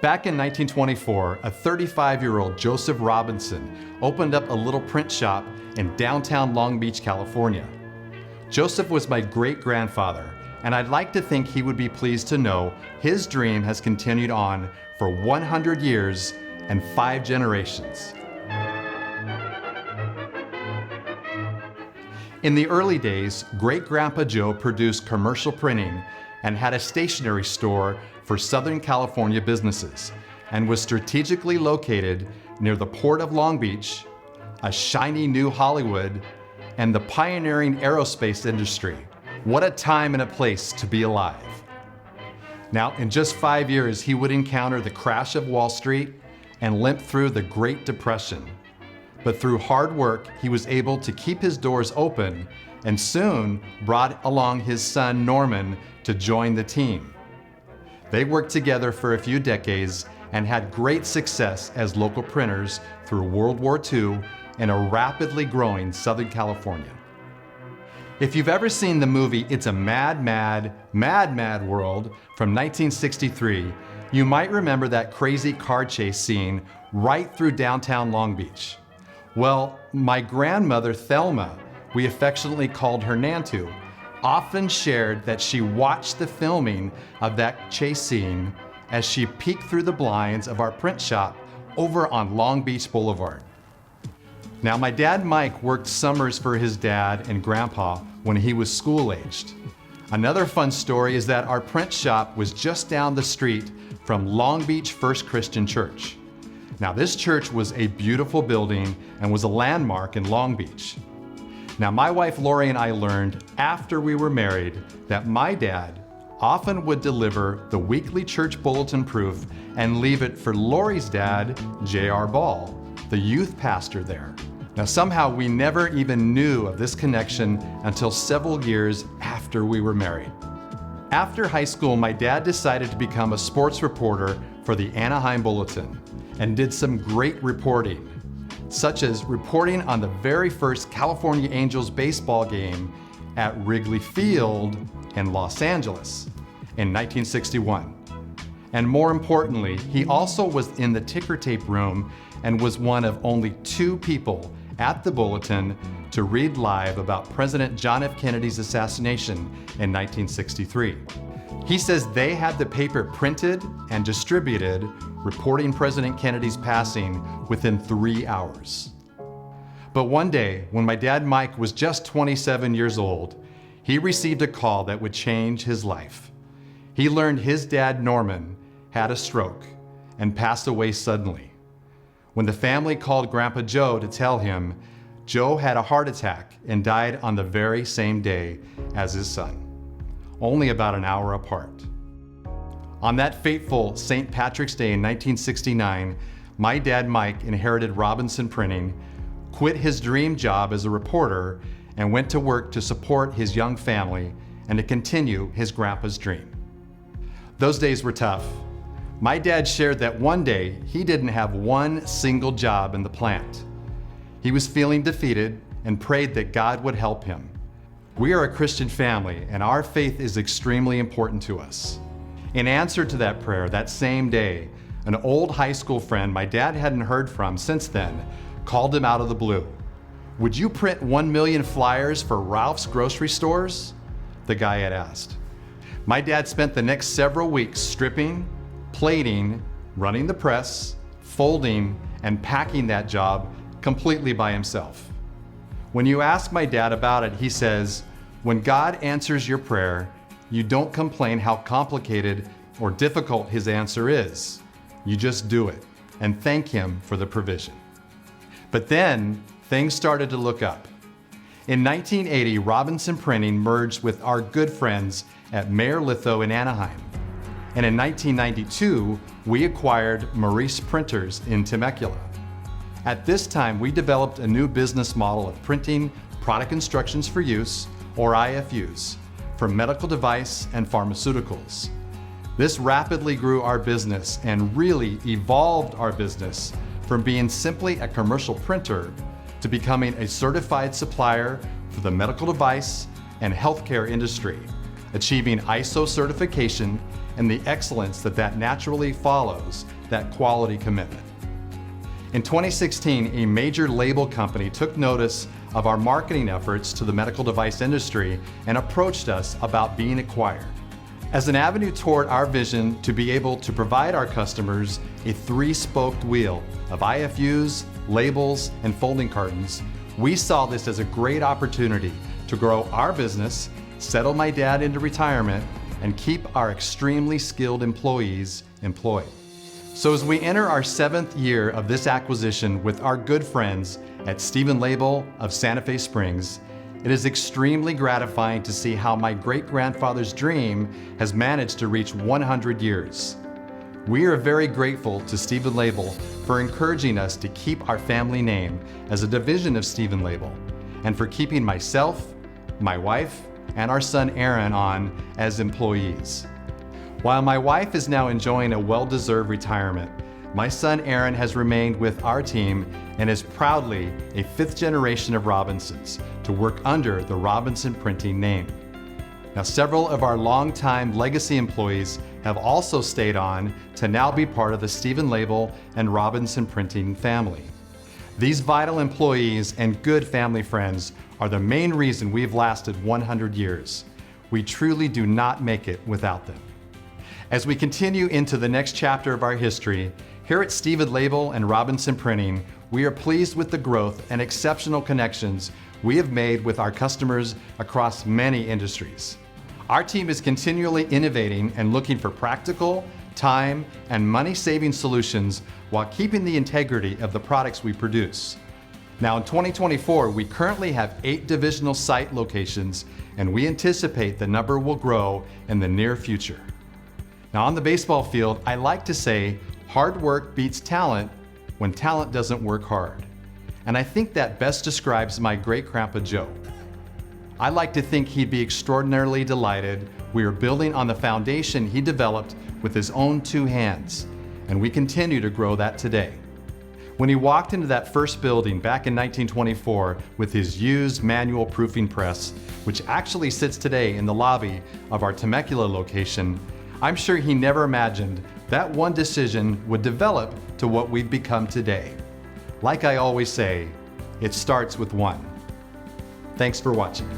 Back in 1924, a 35-year-old Joseph Robinson opened up a little print shop in downtown Long Beach, California. Joseph was my great-grandfather, and I'd like to think he would be pleased to know his dream has continued on for 100 years and 5 generations. In the early days, Great-Grandpa Joe produced commercial printing and had a stationery store for Southern California businesses, and was strategically located near the Port of Long Beach, a shiny new Hollywood, and the pioneering aerospace industry. What a time and a place to be alive. Now, in just 5 years, he would encounter the crash of Wall Street and limp through the Great Depression. But through hard work, he was able to keep his doors open and soon brought along his son Norman to join the team. They worked together for a few decades and had great success as local printers through World War II in a rapidly growing Southern California. If you've ever seen the movie It's a Mad, Mad, Mad, Mad World from 1963, you might remember that crazy car chase scene right through downtown Long Beach. Well, my grandmother Thelma, we affectionately called her Nantu, often shared that she watched the filming of that chase scene as she peeked through the blinds of our print shop over on Long Beach Boulevard. Now, my dad Mike worked summers for his dad and grandpa when he was school-aged. Another fun story is that our print shop was just down the street from Long Beach First Christian Church. Now, this church was a beautiful building and was a landmark in Long Beach. Now, my wife Lori and I learned after we were married that my dad often would deliver the weekly church bulletin proof and leave it for Lori's dad, J.R. Ball, the youth pastor there. Now, somehow we never even knew of this connection until several years after we were married. After high school, my dad decided to become a sports reporter for the Anaheim Bulletin and did some great reporting, such as reporting on the very first California Angels baseball game at Wrigley Field in Los Angeles in 1961. And more importantly, he also was in the ticker tape room and was one of only 2 people at the Bulletin to read live about President John F. Kennedy's assassination in 1963. He says they had the paper printed and distributed, reporting President Kennedy's passing within 3 hours. But one day, when my dad Mike was just 27 years old, he received a call that would change his life. He learned his dad Norman had a stroke and passed away suddenly. When the family called Grandpa Joe to tell him, Joe had a heart attack and died on the very same day as his son, only about an hour apart. On that fateful St. Patrick's Day in 1969, my dad Mike inherited Robinson Printing, quit his dream job as a reporter, and went to work to support his young family and to continue his grandpa's dream. Those days were tough. My dad shared that one day he didn't have one single job in the plant. He was feeling defeated and prayed that God would help him. We are a Christian family, and our faith is extremely important to us. In answer to that prayer, that same day, an old high school friend my dad hadn't heard from since then called him out of the blue. "Would you print 1 million flyers for Ralph's grocery stores?" the guy had asked. My dad spent the next several weeks stripping, plating, running the press, folding, and packing that job completely by himself. When you ask my dad about it, he says, "When God answers your prayer, you don't complain how complicated or difficult his answer is. You just do it and thank him for the provision." But then things started to look up. In 1980, Robinson Printing merged with our good friends at Mayer Litho in Anaheim. And in 1992, we acquired Maurice Printers in Temecula. At this time, we developed a new business model of printing product instructions for use, or IFUs, for medical device and pharmaceuticals. This rapidly grew our business and really evolved our business from being simply a commercial printer to becoming a certified supplier for the medical device and healthcare industry, achieving ISO certification and the excellence that naturally follows that quality commitment. In 2016, a major label company took notice of our marketing efforts to the medical device industry and approached us about being acquired. As an avenue toward our vision to be able to provide our customers a three-spoked wheel of IFUs, labels, and folding cartons, we saw this as a great opportunity to grow our business, settle my dad into retirement, and keep our extremely skilled employees employed. So as we enter our 7th year of this acquisition with our good friends at Stephen Label of Santa Fe Springs, it is extremely gratifying to see how my great-grandfather's dream has managed to reach 100 years. We are very grateful to Stephen Label for encouraging us to keep our family name as a division of Stephen Label, and for keeping myself, my wife, and our son Aaron on as employees. While my wife is now enjoying a well-deserved retirement, my son Aaron has remained with our team and is proudly a 5th generation of Robinsons to work under the Robinson Printing name. Now, several of our longtime legacy employees have also stayed on to now be part of the Stephen Label and Robinson Printing family. These vital employees and good family friends are the main reason we've lasted 100 years. We truly do not make it without them. As we continue into the next chapter of our history, here at Stephen Label and Robinson Printing, we are pleased with the growth and exceptional connections we have made with our customers across many industries. Our team is continually innovating and looking for practical, time, and money-saving solutions while keeping the integrity of the products we produce. Now in 2024, we currently have 8 divisional site locations, and we anticipate the number will grow in the near future. Now on the baseball field, I like to say, hard work beats talent when talent doesn't work hard. And I think that best describes my great-grandpa Joe. I like to think he'd be extraordinarily delighted we are building on the foundation he developed with his own 2 hands, and we continue to grow that today. When he walked into that first building back in 1924 with his used manual proofing press, which actually sits today in the lobby of our Temecula location, I'm sure he never imagined that one decision would develop to what we've become today. Like I always say, it starts with one. Thanks for watching.